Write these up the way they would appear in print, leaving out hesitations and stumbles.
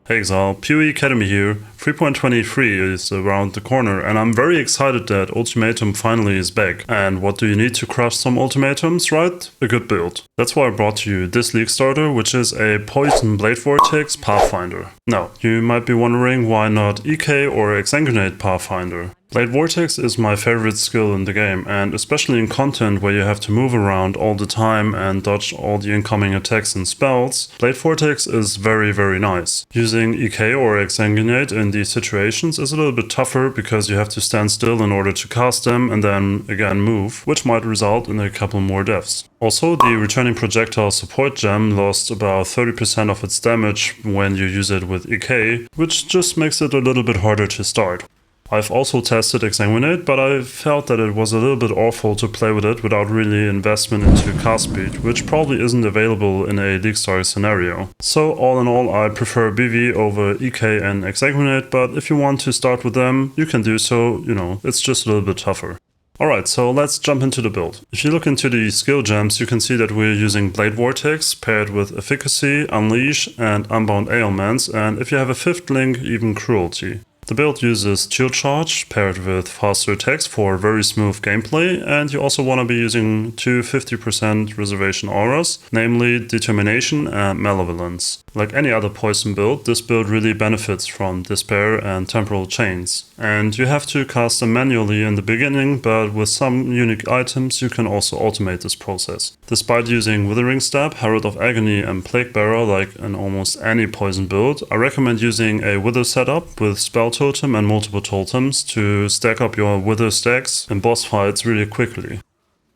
Hey Exile, PoE Academy here. 3.23 is around the corner and I'm very excited that Ultimatum finally is back. And what do you need to crush some ultimatums, right? A good build. That's why I brought to you this league starter, which is a Poison Blade Vortex Pathfinder. Now, you might be wondering why not EK or Exsanguinate Pathfinder. Blade Vortex is my favorite skill in the game, and especially in content where you have to move around all the time and dodge all the incoming attacks and spells, Blade Vortex is very nice. Using EK or Exsanguinate in these situations is a little bit tougher because you have to stand still in order to cast them and then again move, which might result in a couple more deaths. Also, the returning projectile support gem lost about 30% of its damage when you use it with EK, which just makes it a little bit harder to start. I've also tested Exsanguinate, but I felt that it was a little bit awful to play with it without really investment into cast speed, which probably isn't available in a League Star scenario. So all in all, I prefer BV over EK and Exsanguinate, but if you want to start with them, you can do so, it's just a little bit tougher. Alright, so let's jump into the build. If you look into the skill gems, you can see that we're using Blade Vortex paired with Efficacy, Unleash and Unbound Ailments, and if you have a fifth link, even Cruelty. The build uses Shield Charge paired with faster attacks for very smooth gameplay, and you also want to be using two 50% reservation auras, namely Determination and Malevolence. Like any other poison build, this build really benefits from Despair and Temporal Chains. And you have to cast them manually in the beginning, but with some unique items you can also automate this process. Despite using Withering Stab, Herald of Agony and Plague Bearer like in almost any poison build, I recommend using a Wither setup with Spell Totem and multiple totems to stack up your Wither stacks in boss fights really quickly.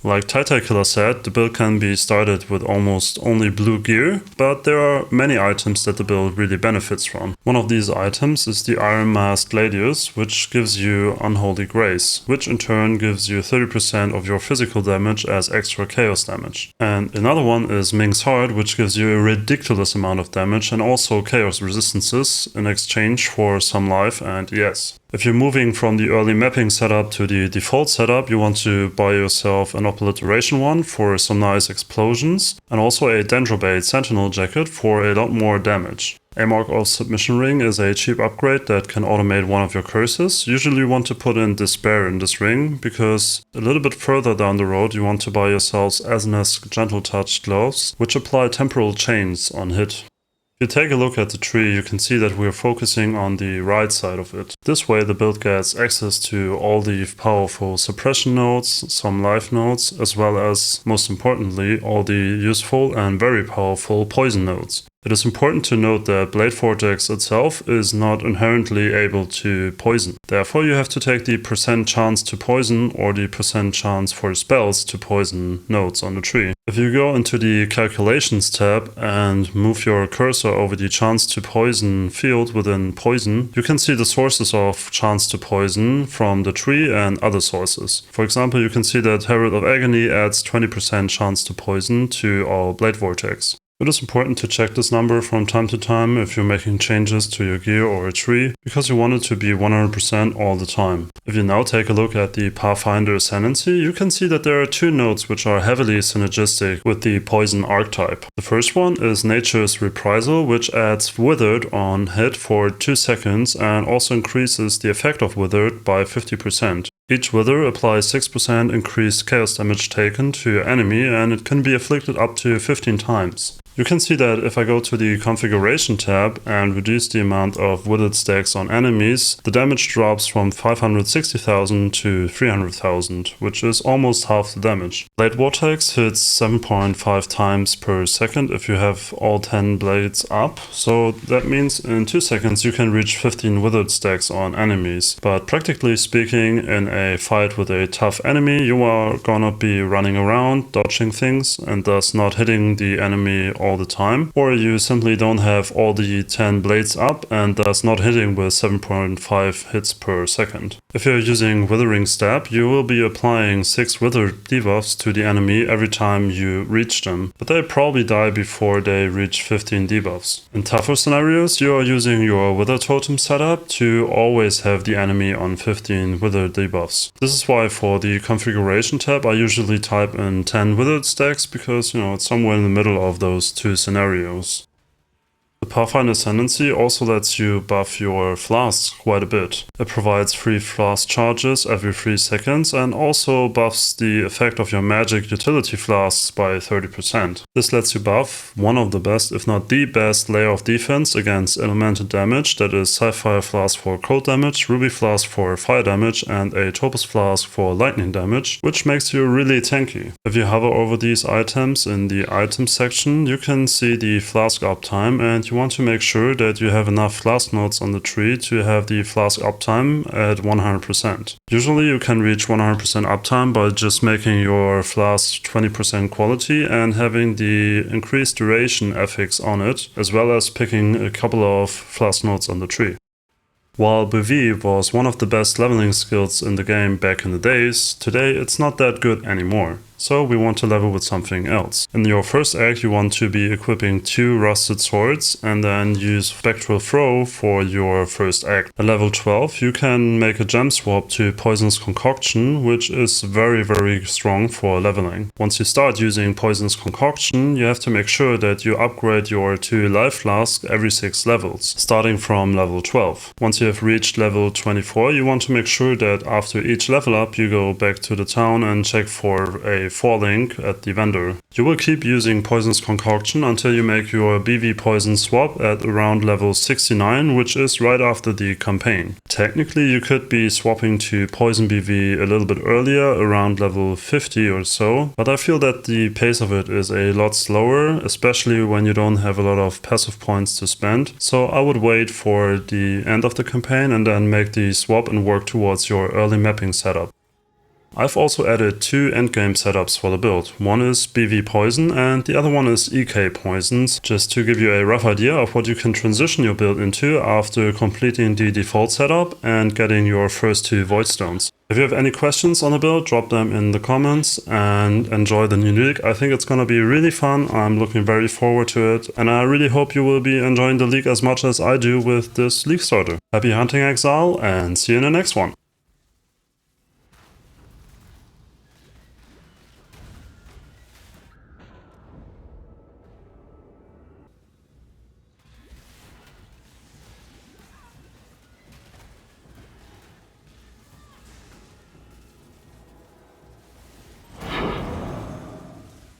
Like Killer said, the build can be started with almost only blue gear, but there are many items that the build really benefits from. One of these items is the Iron Mask Gladius, which gives you Unholy Grace, which in turn gives you 30% of your physical damage as extra chaos damage. And another one is Ming's Heart, which gives you a ridiculous amount of damage and also chaos resistances in exchange for some life and ES. If you're moving from the early mapping setup to the default setup, you want to buy yourself an Obliteration one for some nice explosions, and also a Dendrobate Sentinel Jacket for a lot more damage. A Mark of Submission Ring is a cheap upgrade that can automate one of your curses. Usually you want to put in Despair in this ring, because a little bit further down the road you want to buy yourselves Asnesk Gentle Touch gloves, which apply temporal chains on hit. If you take a look at the tree, you can see that we're focusing on the right side of it. This way the build gets access to all the powerful suppression nodes, some life nodes, as well as, most importantly, all the useful and very powerful poison nodes. It is important to note that Blade Vortex itself is not inherently able to poison. Therefore, you have to take the percent chance to poison or the percent chance for spells to poison nodes on the tree. If you go into the Calculations tab and move your cursor over the chance to poison field within poison, you can see the sources of chance to poison from the tree and other sources. For example, you can see that Herald of Agony adds 20% chance to poison to our Blade Vortex. It is important to check this number from time to time if you're making changes to your gear or a tree, because you want it to be 100% all the time. If you now take a look at the Pathfinder Ascendancy, you can see that there are two nodes which are heavily synergistic with the poison archetype. The first one is Nature's Reprisal, which adds Withered on hit for 2 seconds and also increases the effect of Withered by 50%. Each Wither applies 6% increased chaos damage taken to your enemy, and it can be afflicted up to 15 times. You can see that if I go to the Configuration tab and reduce the amount of Withered stacks on enemies, the damage drops from 560,000 to 300,000, which is almost half the damage. Blade Vortex hits 7.5 times per second if you have all 10 blades up, so that means in 2 seconds you can reach 15 Withered stacks on enemies. But practically speaking, in a fight with a tough enemy, you are gonna be running around, dodging things, and thus not hitting the enemy all the time, or you simply don't have all the 10 blades up and thus not hitting with 7.5 hits per second. If you're using Withering Stab, you will be applying 6 Withered debuffs to the enemy every time you reach them, but they probably die before they reach 15 debuffs. In tougher scenarios, you are using your Wither Totem setup to always have the enemy on 15 Withered debuffs. This is why for the Configuration tab I usually type in 10 Withered stacks, because it's somewhere in the middle of those two scenarios. The Pathfinder Ascendancy also lets you buff your Flasks quite a bit. It provides free Flask charges every 3 seconds and also buffs the effect of your magic utility Flasks by 30%. This lets you buff one of the best, if not the best, layer of defense against elemental damage, that is Sapphire Flask for cold damage, Ruby Flask for fire damage, and a Topaz Flask for lightning damage, which makes you really tanky. If you hover over these items in the items section, you can see the Flask uptime, and you want to make sure that you have enough Flask nodes on the tree to have the Flask uptime at 100%. Usually you can reach 100% uptime by just making your Flask 20% quality and having the increased duration affix on it, as well as picking a couple of Flask nodes on the tree. While BV was one of the best leveling skills in the game back in the days, today it's not that good anymore. So we want to level with something else. In your first act you want to be equipping 2 rusted swords and then use Spectral Throw for your first act. At level 12 you can make a gem swap to Poisonous Concoction, which is very strong for leveling. Once you start using Poisonous Concoction, you have to make sure that you upgrade your 2 life flasks every 6 levels, starting from level 12. Once you have reached level 24, you want to make sure that after each level up you go back to the town and check for a 4 link at the vendor. You will keep using Poisonous Concoction until you make your BV Poison swap at around level 69, which is right after the campaign. Technically you could be swapping to Poison BV a little bit earlier, around level 50 or so, but I feel that the pace of it is a lot slower, especially when you don't have a lot of passive points to spend, so I would wait for the end of the campaign and then make the swap and work towards your early mapping setup. I've also added 2 endgame setups for the build. One is BV Poison and the other one is EK Poisons, just to give you a rough idea of what you can transition your build into after completing the default setup and getting your first 2 Void Stones. If you have any questions on the build, drop them in the comments and enjoy the new league. I think it's gonna be really fun. I'm looking very forward to it and I really hope you will be enjoying the league as much as I do with this league starter. Happy hunting, Exile, and see you in the next one.